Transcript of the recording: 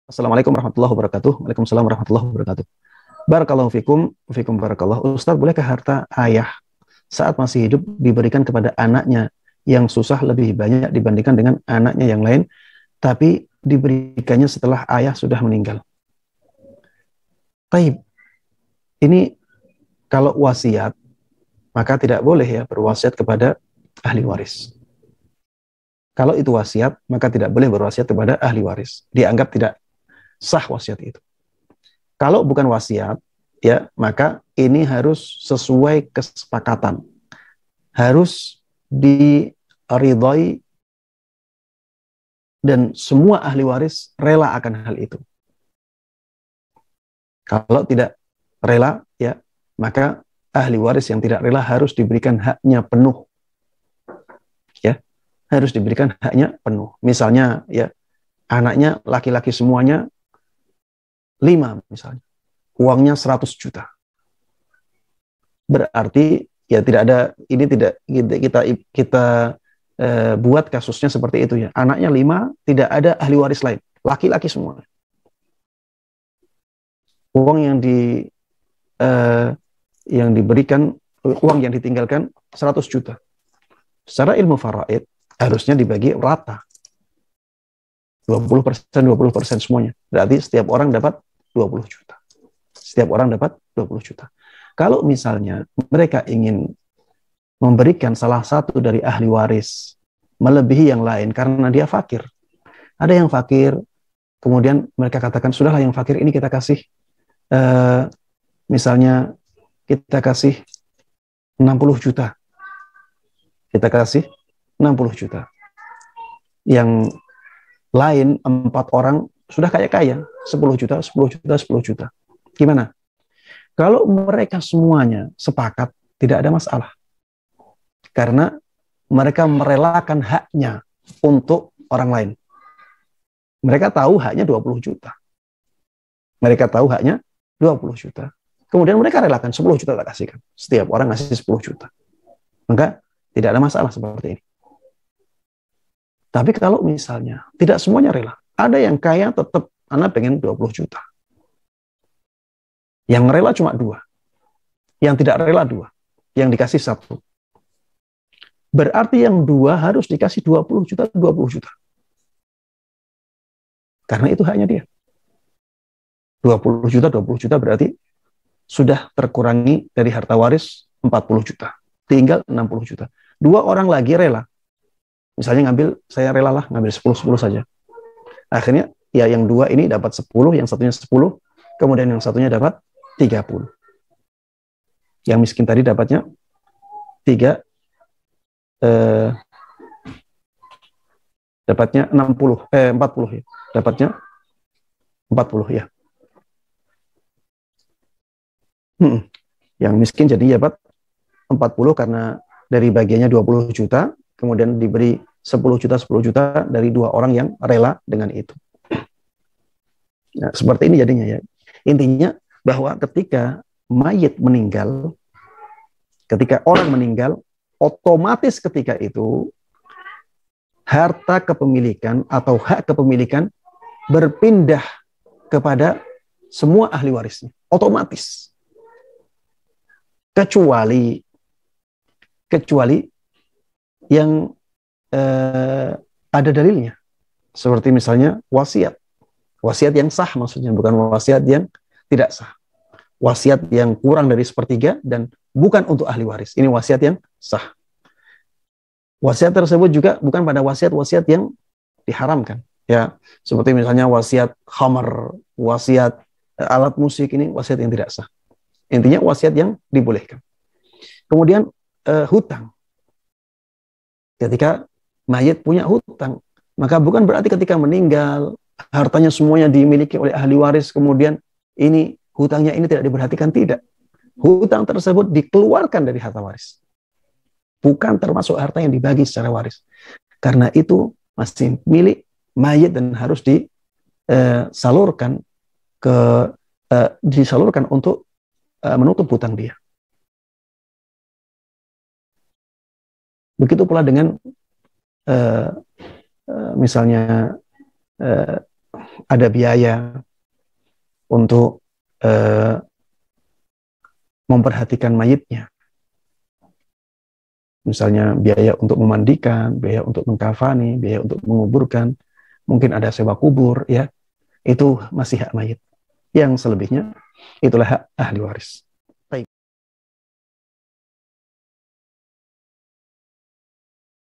Assalamualaikum warahmatullahi wabarakatuh. Waalaikumsalam warahmatullahi wabarakatuh. Barakallahu fikum, fikum barakallah. Ustaz, bolehkah harta ayah saat masih hidup diberikan kepada anaknya yang susah lebih banyak dibandingkan dengan anaknya yang lain, tapi diberikannya setelah ayah sudah meninggal? Taib, ini kalau wasiat, maka tidak boleh ya berwasiat kepada ahli waris. Kalau itu wasiat, maka tidak boleh berwasiat kepada ahli waris. Dianggap tidak sah wasiat itu. Kalau bukan wasiat, ya maka ini harus sesuai kesepakatan, harus diridhoi dan semua ahli waris rela akan hal itu. Kalau tidak rela, ya maka ahli waris yang tidak rela harus diberikan haknya penuh, ya harus diberikan haknya penuh. Misalnya, ya anaknya laki-laki semuanya 5 misalnya, uangnya 100 juta. Berarti ya tidak ada, ini tidak kita buat kasusnya seperti itu ya. Anaknya 5, tidak ada ahli waris lain, laki-laki semua. Uang eh, yang diberikan, uang yang ditinggalkan 100 juta. Secara ilmu faraid harusnya dibagi rata. 20%, 20% semuanya. Berarti setiap orang dapat 20 juta. Setiap orang dapat 20 juta. Kalau misalnya mereka ingin memberikan salah satu dari ahli waris melebihi yang lain karena dia fakir. Ada yang fakir, kemudian mereka katakan, sudahlah yang fakir ini kita kasih, misalnya kita kasih 60 juta. Kita kasih 60 juta. Yang lain 4 orang sudah kaya-kaya, 10 juta, 10 juta, 10 juta. Gimana? Kalau mereka semuanya sepakat, tidak ada masalah. Karena mereka merelakan haknya untuk orang lain. Mereka tahu haknya 20 juta. Mereka tahu haknya 20 juta. Kemudian mereka relakan 10 juta tak kasihkan. Setiap orang ngasih 10 juta. Maka tidak ada masalah seperti ini. Tapi kalau misalnya tidak semuanya rela, ada yang kaya tetap, anak pengen 20 juta. Yang rela cuma 2. Yang tidak rela 2. Yang dikasih 1. Berarti yang 2 harus dikasih 20 juta, 20 juta. Karena itu haknya dia. 20 juta, 20 juta berarti sudah terkurangi dari harta waris 40 juta. Tinggal 60 juta. 2 orang lagi rela. Misalnya ngambil, saya rela lah ngambil 10-10 saja. Akhirnya ya yang 2 ini dapat 10, yang satunya 10, kemudian yang satunya dapat 30. Yang miskin tadi dapatnya 3, dapatnya 40 ya. Dapatnya 40 ya. Yang miskin jadi dapat 40 karena dari bagiannya 20 juta, kemudian diberi 10 juta, 10 juta dari 2 orang yang rela dengan itu. Nah, seperti ini jadinya ya. Intinya bahwa ketika mayit meninggal, ketika orang meninggal, otomatis ketika itu harta kepemilikan atau hak kepemilikan berpindah kepada semua ahli warisnya. Otomatis. Kecuali yang ada dalilnya. Seperti misalnya wasiat. Wasiat yang sah maksudnya, bukan wasiat yang tidak sah. Wasiat yang kurang dari 1/3 dan bukan untuk ahli waris. Ini wasiat yang sah. Wasiat tersebut juga bukan pada wasiat-wasiat yang diharamkan. Ya, seperti misalnya wasiat khamar, wasiat alat musik, ini wasiat yang tidak sah. Intinya wasiat yang dibolehkan. Kemudian hutang. Ketika mayit punya hutang, maka bukan berarti ketika meninggal hartanya semuanya dimiliki oleh ahli waris, kemudian ini hutangnya ini tidak diperhatikan, tidak. Hutang tersebut dikeluarkan dari harta waris. Bukan termasuk harta yang dibagi secara waris. Karena itu masih milik mayit dan harus disalurkan disalurkan untuk menutup hutang dia. Begitu pula dengan misalnya ada biaya untuk memperhatikan mayitnya. Misalnya biaya untuk memandikan, biaya untuk mengkafani, biaya untuk menguburkan, mungkin ada sewa kubur, ya, itu masih hak mayit. Yang selebihnya itulah hak ahli waris.